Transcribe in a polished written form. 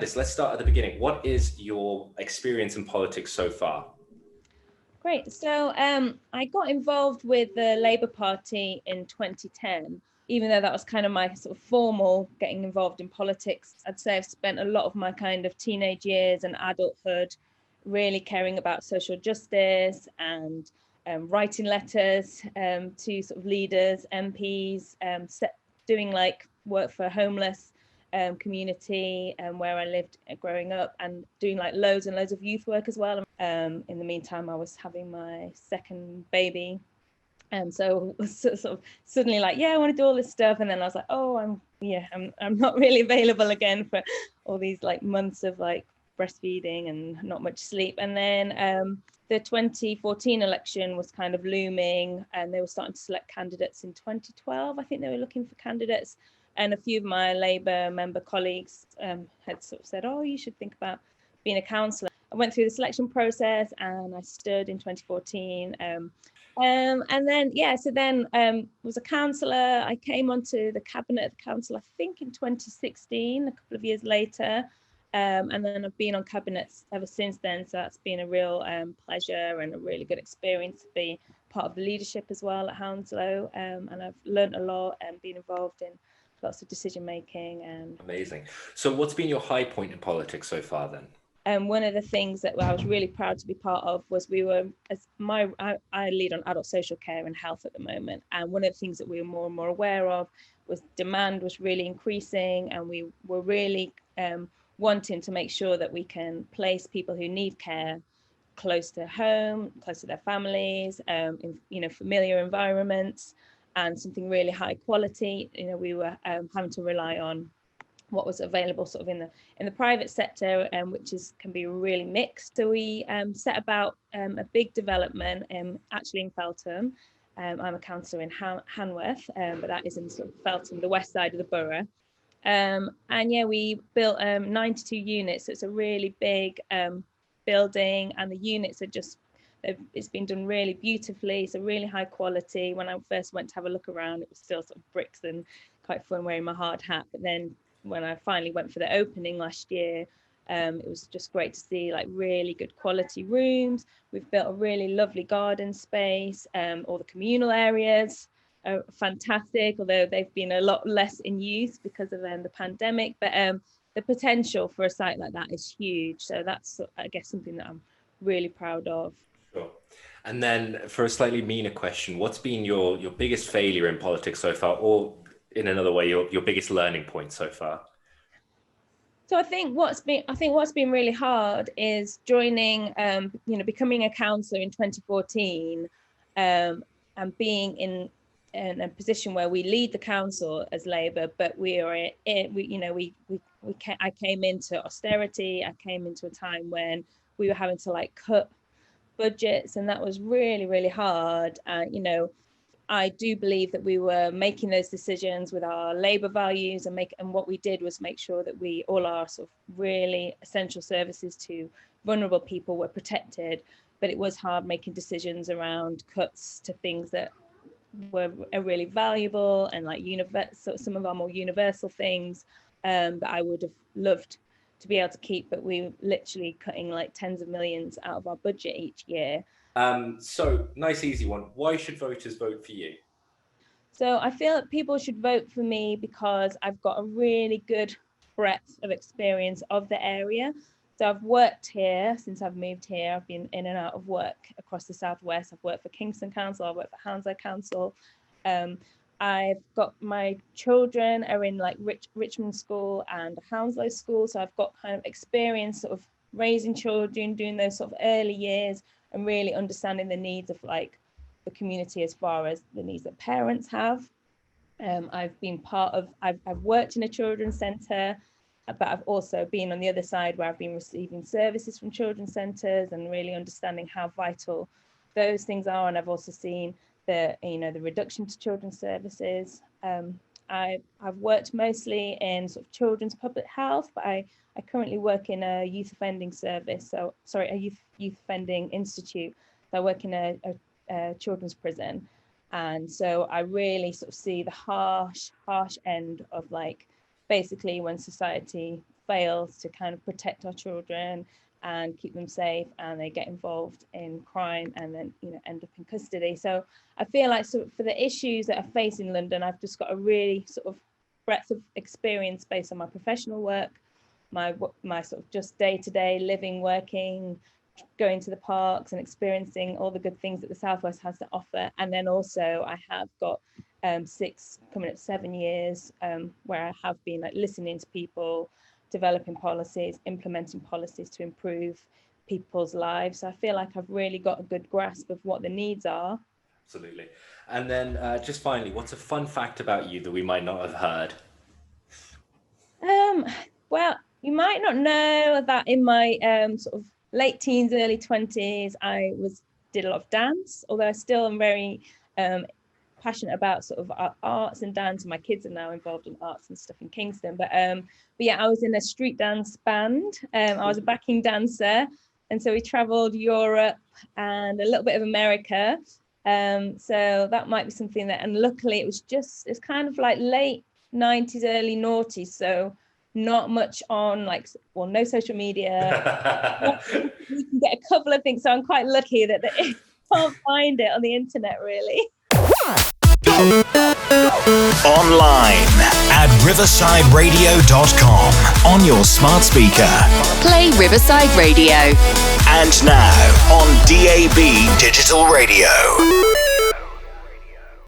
Candice, let's start at the beginning. What is your experience in politics so far? Great. So I got involved with the Labour Party in 2010, even though that was kind of my sort of formal getting involved in politics. I'd say I've spent a lot of my kind of teenage years and adulthood really caring about social justice and writing letters to sort of leaders, MPs, doing like work for homeless community where I lived growing up, and doing like loads and loads of youth work as well. In the meantime, I was having my second baby, and so sort of suddenly like, yeah, I want to do all this stuff, and then I was like, oh, I'm not really available again for all these like months of like breastfeeding and not much sleep. And then the 2014 election was kind of looming, and they were starting to select candidates in 2012. I think they were looking for candidates. And a few of my Labour member colleagues had sort of said, oh, you should think about being a councillor. I went through the selection process and I stood in 2014. And then, was a councillor. I came onto the cabinet of the council, I think in 2016, a couple of years later. And then I've been on cabinets ever since then. So that's been a real pleasure and a really good experience to be part of the leadership as well at Hounslow. And I've learned a lot and been involved in lots of decision making. And amazing. So what's been your high point in politics so far then? And one of the things that I was really proud to be part of was I lead on adult social care and health at the moment. And one of the things that we were more and more aware of was demand was really increasing, and we were really wanting to make sure that we can place people who need care close to home, close to their families, in familiar environments, and something really high quality. We were having to rely on what was available sort of in the private sector, which can be really mixed. So we set about a big development actually in Feltham. I'm a councillor in Hanworth, but that is in sort of Feltham, the west side of the borough. We built 92 units. So it's a really big building, and the units are it's been done really beautifully. So really high quality. When I first went to have a look around, it was still sort of bricks and quite fun wearing my hard hat. But then when I finally went for the opening last year, it was just great to see like really good quality rooms. We've built a really lovely garden space. All the communal areas are fantastic, although they've been a lot less in use because of the pandemic. But the potential for a site like that is huge. So that's, I guess, something that I'm really proud of. Sure. And then for a slightly meaner question, what's been your biggest failure in politics so far, or in another way, your biggest learning point so far? So I think what's been really hard is joining, becoming a councillor in 2014, and being in a position where we lead the council as Labour, but I came into austerity. I came into a time when we were having to like cut budgets, and that was really, really hard. I do believe that we were making those decisions with our Labour values, and what we did was make sure that all our sort of really essential services to vulnerable people were protected. But it was hard making decisions around cuts to things that were really valuable and like some of our more universal things that I would have loved to be able to keep, but we were literally cutting like tens of millions out of our budget each year. So nice, easy one. Why should voters vote for you? So I feel that people should vote for me because I've got a really good breadth of experience of the area. So I've worked here since I've moved here. I've been in and out of work across the Southwest. I've worked for Kingston Council. I've worked for Hounslow Council. I've got my children are in like Richmond School and Hounslow School. So I've got kind of experience sort of raising children, doing those sort of early years, and really understanding the needs of like the community as far as the needs that parents have. I've worked in a children's centre, but I've also been on the other side where I've been receiving services from children's centres and really understanding how vital those things are. And I've also seen the reduction to children's services. I've worked mostly in sort of children's public health, but I currently work in a youth offending service. A youth offending institute. So I work in a children's prison. And so I really sort of see the harsh end of like basically when society fails to kind of protect our children and keep them safe, and they get involved in crime and then, you know, end up in custody. So I feel like, so for the issues that I face in London, I've just got a really sort of breadth of experience based on my professional work, my sort of just day-to-day living, working, going to the parks and experiencing all the good things that the Southwest has to offer. And then also I have got 6 coming up 7 years where I have been like listening to people, developing policies, implementing policies to improve people's lives. So I feel like I've really got a good grasp of what the needs are. Absolutely. And then just finally, what's a fun fact about you that we might not have heard? Well, you might not know that in my sort of late teens, early 20s, I did a lot of dance, although I still am very passionate about sort of arts and dance. My kids are now involved in arts and stuff in Kingston. But yeah, I was in a street dance band. I was a backing dancer. And so we traveled Europe and a little bit of America. So that might be something that, and luckily it's kind of like late 90s, early noughties. So not much on no social media. You can get a couple of things. So I'm quite lucky that you can't find it on the internet really. Online at riversideradio.com on your smart speaker. Play Riverside Radio. And now on DAB Digital Radio.